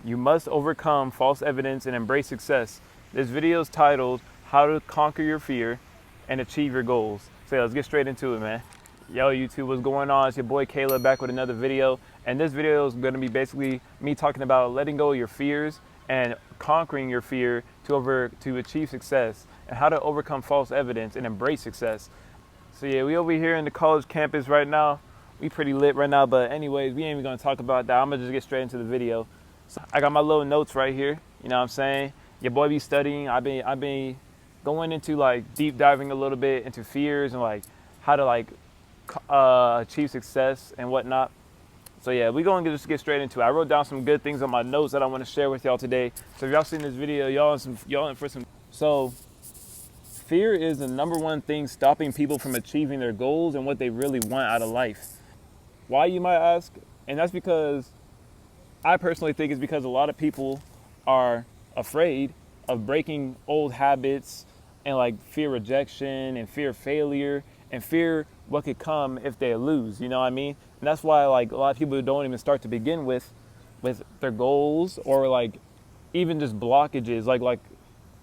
You must overcome false evidence and embrace success. This video is titled How to Conquer Your Fear and Achieve Your Goals. So yeah, let's get straight into it, man. Yo, YouTube, what's going on? It's your boy Caleb back with another video. And this video is going to be basically me talking about letting go of your fears and conquering your fear to achieve success, and how to overcome false evidence and embrace success. So yeah, we over here in the college campus right now. We pretty lit right now, but anyways, we ain't even gonna talk about that. I'm gonna just get straight into the video. So I got my little notes right here. You know what I'm saying? Your boy be studying. I've been going into like deep diving a little bit into fears and like how to like achieve success and whatnot. So yeah, we gonna just get straight into it. I wrote down some good things on my notes that I want to share with y'all today. So if y'all seen this video, y'all in for some. So fear is the number one thing stopping people from achieving their goals and what they really want out of life. Why, you might ask? And that's because I personally think it's because a lot of people are afraid of breaking old habits and like fear rejection and fear failure and fear what could come if they lose, you know what I mean? And that's why like a lot of people don't even start to begin with their goals, or like even just blockages. Like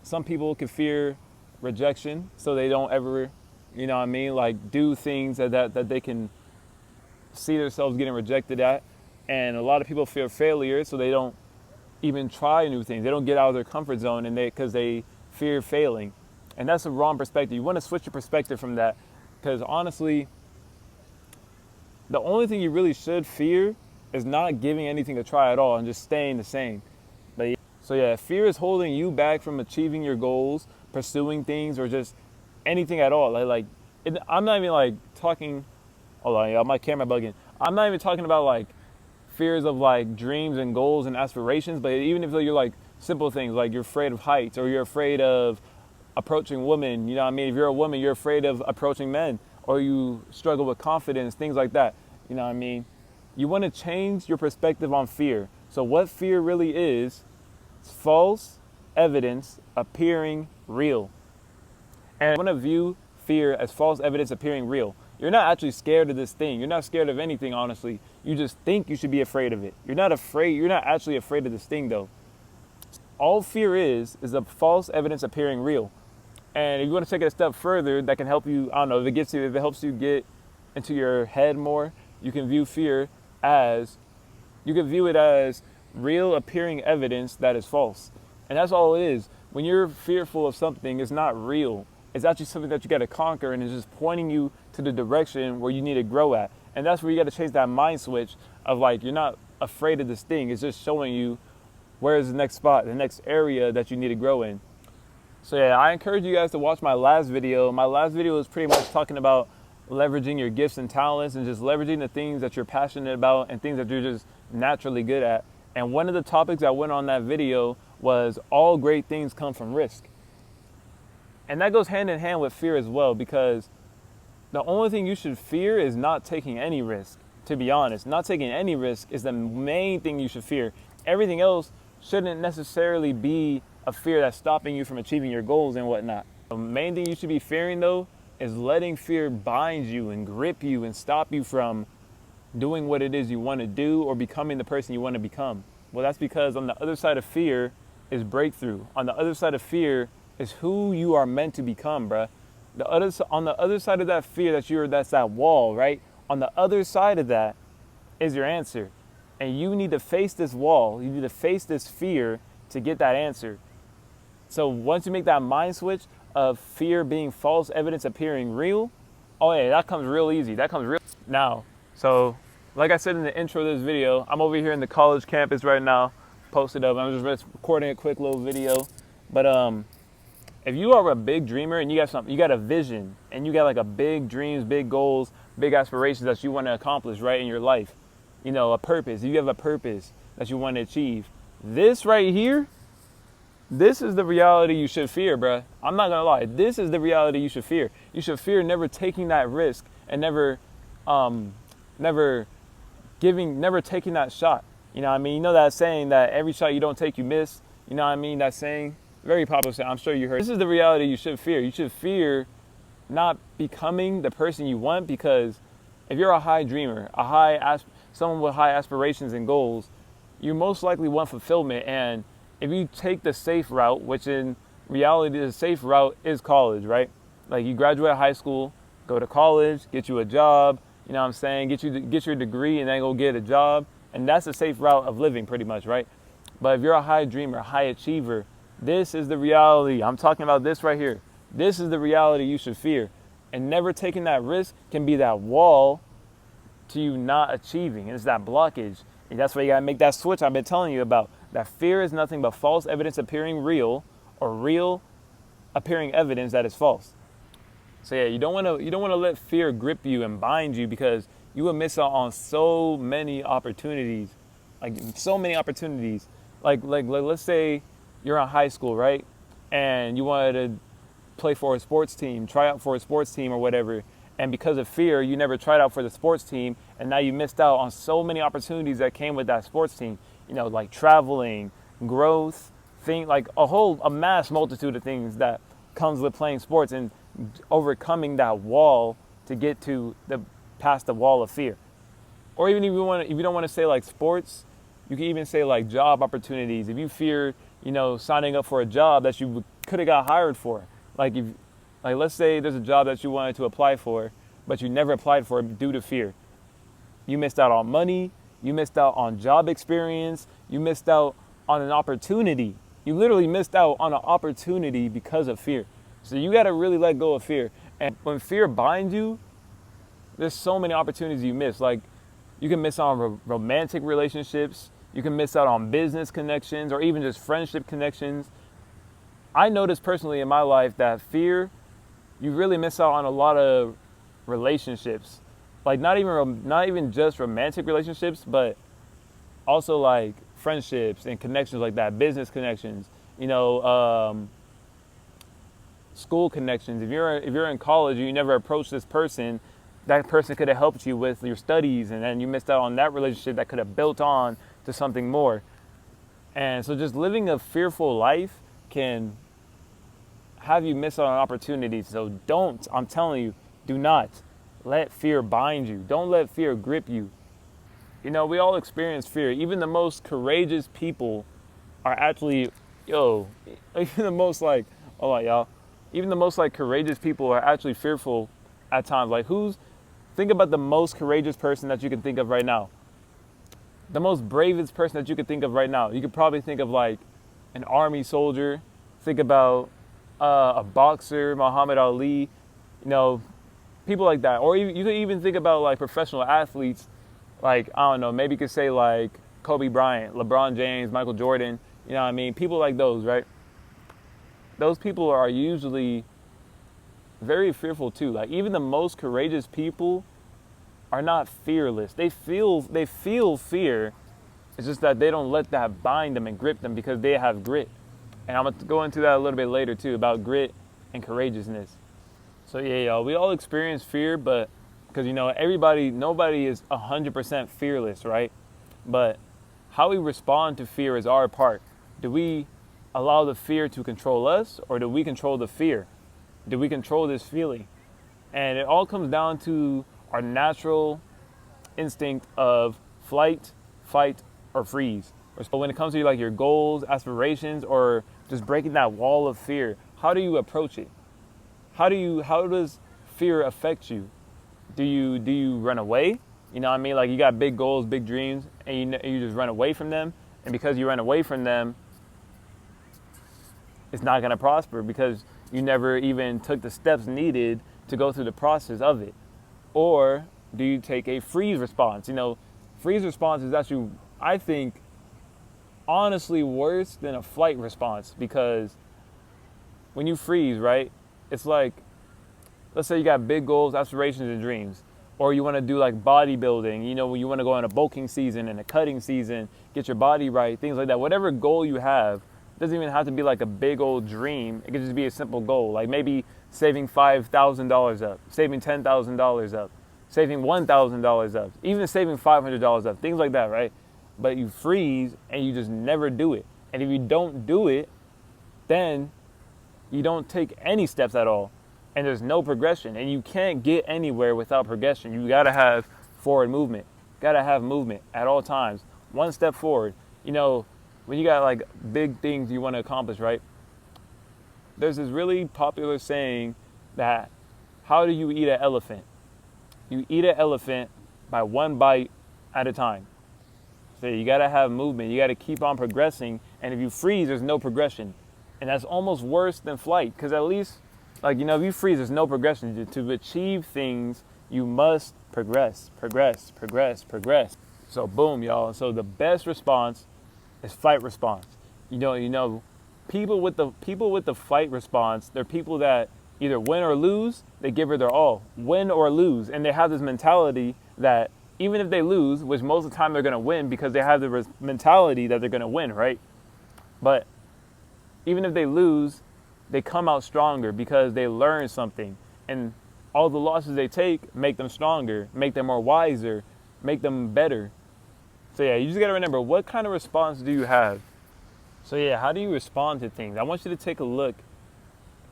some people could fear rejection, so they don't ever, you know what I mean, like do things that they can see themselves getting rejected at. And a lot of people fear failure, so they don't even try new things. They don't get out of their comfort zone, and because they fear failing. And that's a wrong perspective. You want to switch your perspective from that, because honestly, the only thing you really should fear is not giving anything a try at all and just staying the same. So yeah, fear is holding you back from achieving your goals, pursuing things, or just anything at all. I'm not even like talking. Hold on, y'all, my camera bugging. I'm not even talking about like fears of like dreams and goals and aspirations, but even if you're like simple things, like you're afraid of heights, or you're afraid of approaching women, you know what I mean? If you're a woman, you're afraid of approaching men, or you struggle with confidence, things like that, you know what I mean? You want to change your perspective on fear. So what fear really is false evidence appearing real. And I want to view fear as false evidence appearing real. You're not actually scared of this thing. You're not scared of anything, honestly. You just think you should be afraid of it. You're not actually afraid of this thing, though. All fear is a false evidence appearing real. And if you want to take it a step further, that can help you, I don't know, if it helps you get into your head more, you can view it as real appearing evidence that is false. And that's all it is. When you're fearful of something, it's not real. It's actually something that you got to conquer, and it's just pointing you to the direction where you need to grow at. And that's where you got to change that mind switch of like, you're not afraid of this thing. It's just showing you where is the next spot, the next area that you need to grow in. So yeah, I encourage you guys to watch my last video. My last video was pretty much talking about leveraging your gifts and talents and just leveraging the things that you're passionate about and things that you're just naturally good at. And one of the topics I went on that video was all great things come from risk. And that goes hand in hand with fear as well, because the only thing you should fear is not taking any risk, to be honest. Not taking any risk is the main thing you should fear. Everything else shouldn't necessarily be a fear that's stopping you from achieving your goals and whatnot. The main thing you should be fearing, though, is letting fear bind you and grip you and stop you from doing what it is you want to do or becoming the person you want to become. Well, that's because on the other side of fear is breakthrough. On the other side of fear is who you are meant to become, bruh. On the other side of that fear that's that wall, right? On the other side of that is your answer. And you need to face this wall. You need to face this fear to get that answer. So once you make that mind switch of fear being false evidence appearing real, oh yeah, that comes real easy. That comes real now. So like I said in the intro of this video, I'm over here in the college campus right now, posted up. I'm just recording a quick little video. But if you are a big dreamer and you got a vision, and you got like a big dreams, big goals, big aspirations that you want to accomplish right in your life, you know, a purpose. You have a purpose that you want to achieve. This right here, this is the reality you should fear, bruh. I'm not gonna lie. This is the reality you should fear. You should fear never taking that risk and never taking that shot. You know what I mean? You know that saying that every shot you don't take, you miss. You know what I mean? That saying, very popular saying. I'm sure you heard. This is the reality you should fear. You should fear not becoming the person you want, because if you're a high dreamer, someone with high aspirations and goals, you most likely want fulfillment. And if you take the safe route, which in reality the safe route is college, right? Like you graduate high school, go to college, get you a job, you know what I'm saying? Get your degree and then go get a job. And that's the safe route of living pretty much, right? But if you're a high dreamer, high achiever, this is the reality. I'm talking about this right here. This is the reality you should fear. And never taking that risk can be that wall to you not achieving. It's that blockage. And that's why you gotta make that switch I've been telling you about. That fear is nothing but false evidence appearing real, or real appearing evidence that is false. So yeah, you don't wanna let fear grip you and bind you, because you will miss out on so many opportunities. Like so many opportunities. Like let's say you're in high school, right? And you wanted to play for a sports team, try out for a sports team or whatever. And because of fear, you never tried out for the sports team, and now you missed out on so many opportunities that came with that sports team. You know, like traveling, growth, like a mass multitude of things that comes with playing sports and overcoming that wall to get to past the wall of fear. Or even if you don't want to say like sports, you can even say like job opportunities. If you fear, signing up for a job that you could have got hired for, like let's say there's a job that you wanted to apply for, but you never applied for it due to fear. You missed out on money, you missed out on job experience, you missed out on an opportunity. You literally missed out on an opportunity because of fear. So you got to really let go of fear. And when fear binds you, there's so many opportunities you miss. Like you can miss out on romantic relationships, you can miss out on business connections, or even just friendship connections. I noticed personally in my life that fear, you really miss out on a lot of relationships. Like not even just romantic relationships, but also like friendships and connections like that, business connections, school connections. If you're in college and you never approached this person, that person could have helped you with your studies, and then you missed out on that relationship that could have built on to something more. And so just living a fearful life can have you miss out on opportunities. So I'm telling you, do not let fear bind you. Don't let fear grip you. We all experience fear. Even the most courageous people are actually, even the most courageous people are actually fearful at times. Like think about the most courageous person that you can think of right now. The most bravest person that you could think of right now. You could probably think of like an army soldier. Think about a boxer, Muhammad Ali, people like that. Or you could even think about like professional athletes, like, I don't know, maybe you could say like Kobe Bryant, LeBron James, Michael Jordan, people like those, right? Those people are usually very fearful too. Like even the most courageous people are not fearless. They feel fear. It's just that they don't let that bind them and grip them because they have grit. And I'm going to go into that a little bit later too, about grit and courageousness. So yeah, y'all, we all experience fear, but because nobody is 100% fearless, right? But how we respond to fear is our part. Do we allow the fear to control us, or do we control the fear? Do we control this feeling? And it all comes down to our natural instinct of flight, fight, or freeze. So when it comes to like your goals, aspirations, or just breaking that wall of fear, how do you approach it? How does fear affect you? Do you run away? Like you got big goals, big dreams, and you just run away from them. And because you run away from them, it's not going to prosper because you never even took the steps needed to go through the process of it. Or do you take a freeze response? Freeze response is actually, I think, honestly worse than a flight response, because when you freeze, right, it's like, let's say you got big goals, aspirations, and dreams, or you want to do like bodybuilding, when you want to go on a bulking season and a cutting season, get your body right, things like that. Whatever goal you have, it doesn't even have to be like a big old dream. It could just be a simple goal, like maybe saving $5,000 up, saving $10,000 up, saving $1,000 up, even saving $500 up, things like that, right? But you freeze and you just never do it. And if you don't do it, then you don't take any steps at all. And there's no progression. And you can't get anywhere without progression. You gotta have forward movement. Gotta have movement at all times. One step forward. you know, when you got like big things you want to accomplish, right? There's this really popular saying that how do you eat an elephant? You eat an elephant by one bite at a time. So you got to have movement. You got to keep on progressing. And if you freeze, there's no progression. And that's almost worse than flight, because at least, like, if you freeze, there's no progression. To achieve things, you must progress. So boom, y'all. So the best response is fight response. People with the fight response, they're people that either win or lose, they give it their all. Win or lose. And they have this mentality that even if they lose, which most of the time they're going to win because they have the mentality that they're going to win, right? But even if they lose, they come out stronger because they learn something. And all the losses they take make them stronger, make them more wiser, make them better. So yeah, you just got to remember, what kind of response do you have? So yeah, how do you respond to things? I want you to take a look,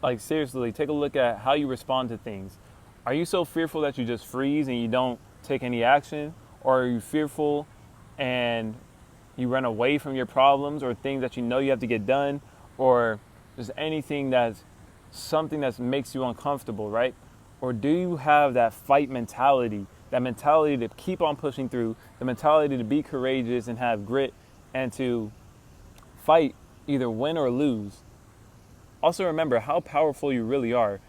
like seriously, take a look at how you respond to things. Are you so fearful that you just freeze and you don't take any action? Or are you fearful and you run away from your problems or things that you have to get done, or just anything that's something that makes you uncomfortable, right? Or do you have that fight mentality, that mentality to keep on pushing through, the mentality to be courageous and have grit and to fight, either win or lose? Also remember how powerful you really are.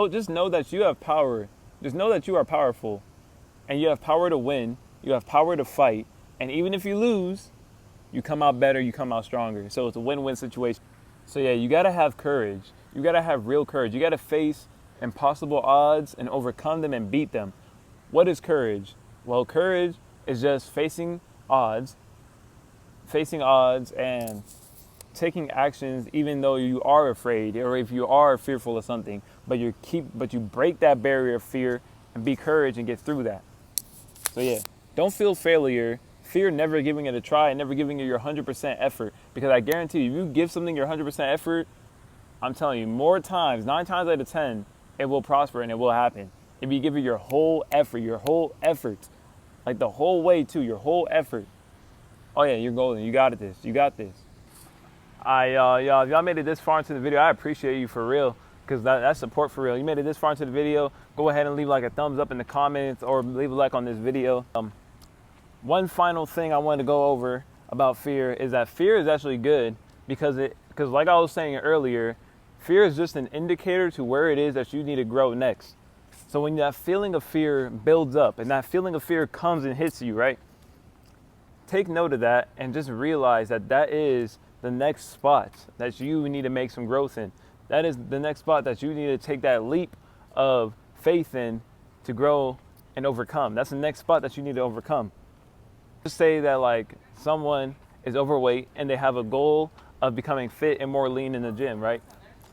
Just know that you have power. Just know that you are powerful, and you have power to win, you have power to fight, and even if you lose, you come out better, you come out stronger. So it's a win-win situation. So yeah, you gotta have courage. You gotta have real courage. You gotta face impossible odds and overcome them and beat them. What is courage? Well, courage is just facing odds and taking actions even though you are afraid, or if you are fearful of something, but you break that barrier of fear and be courage and get through that. So yeah, don't feel failure. Fear never giving it a try and never giving it your 100% effort, because I guarantee you, if you give something your 100% effort, I'm telling you, 9 times out of 10, it will prosper and it will happen. If you give it your whole effort, like the whole way too, your whole effort. Oh yeah, you're golden. You got this. Y'all, if y'all made it this far into the video, I appreciate you for real, because that's support for real. You made it this far into the video, go ahead and leave like a thumbs up in the comments or leave a like on this video. One final thing I wanted to go over about fear is that fear is actually good, because like I was saying earlier, fear is just an indicator to where it is that you need to grow next. So when that feeling of fear builds up and that feeling of fear comes and hits you, right? Take note of that and just realize that is the next spot that you need to make some growth in. That is the next spot that you need to take that leap of faith in to grow and overcome. That's the next spot that you need to overcome. Just say that like someone is overweight and they have a goal of becoming fit and more lean in the gym, right?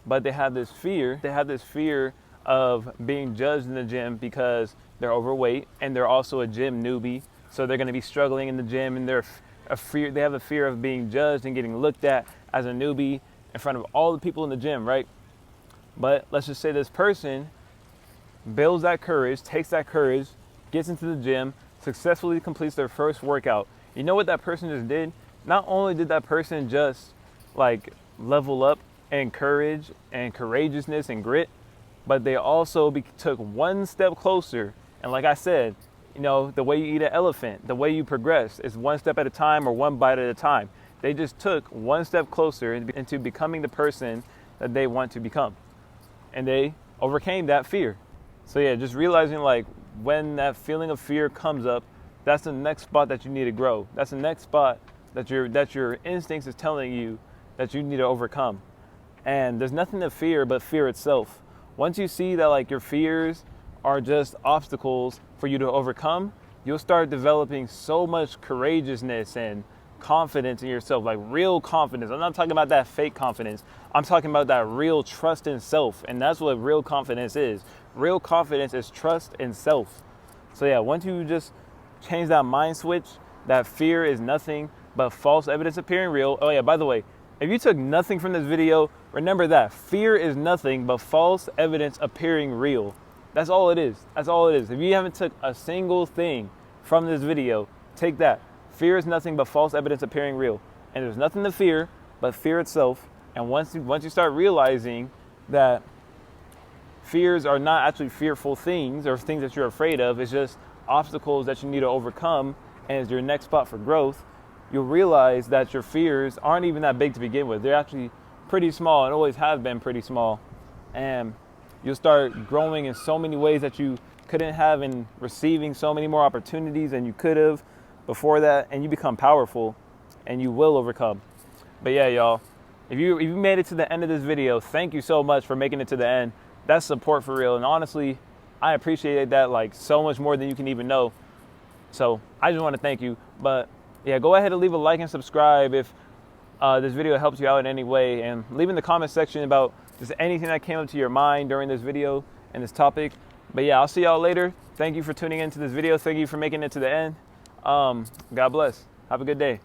But they have this fear of being judged in the gym because they're overweight and they're also a gym newbie. So they're going to be struggling in the gym, and they have a fear of being judged and getting looked at as a newbie in front of all the people in the gym, right? But let's just say this person builds that courage, takes that courage, gets into the gym, successfully completes their first workout. You know what that person just did? Not only did that person just like level up in courage and courageousness and grit, but they also took one step closer. And like I said, the way you eat an elephant, the way you progress is one step at a time or one bite at a time. They just took one step closer into becoming the person that they want to become. And they overcame that fear. So yeah, just realizing like when that feeling of fear comes up, that's the next spot that you need to grow. That's the next spot that your instincts is telling you that you need to overcome. And there's nothing to fear but fear itself. Once you see that like your fears are just obstacles for you to overcome, you'll start developing so much courageousness and confidence in yourself, like real confidence. I'm not talking about that fake confidence. I'm talking about that real trust in self. And that's what real confidence is. Real confidence is trust in self. So yeah, once you just change that mind switch, that fear is nothing but false evidence appearing real. Oh yeah, by the way, if you took nothing from this video, remember that fear is nothing but false evidence appearing real. That's all it is. That's all it is. If you haven't took a single thing from this video, take that. Fear is nothing but false evidence appearing real. and there's nothing to fear but fear itself. And once you start realizing that fears are not actually fearful things or things that you're afraid of, it's just obstacles that you need to overcome and is your next spot for growth, you'll realize that your fears aren't even that big to begin with. They're actually pretty small and always have been pretty small. And you'll start growing in so many ways that you couldn't have, and receiving so many more opportunities than you could have before that, and you become powerful and you will overcome. But yeah, y'all, if you made it to the end of this video, thank you so much for making it to the end. That's support for real, and honestly, I appreciate that like so much more than you can even know. So I just want to thank you. But yeah, go ahead and leave a like and subscribe if this video helps you out in any way, and leave in the comment section about just anything that came up to your mind during this video and this topic. But yeah, I'll see y'all later. Thank you for tuning into this video. Thank you for making it to the end. God bless. Have a good day.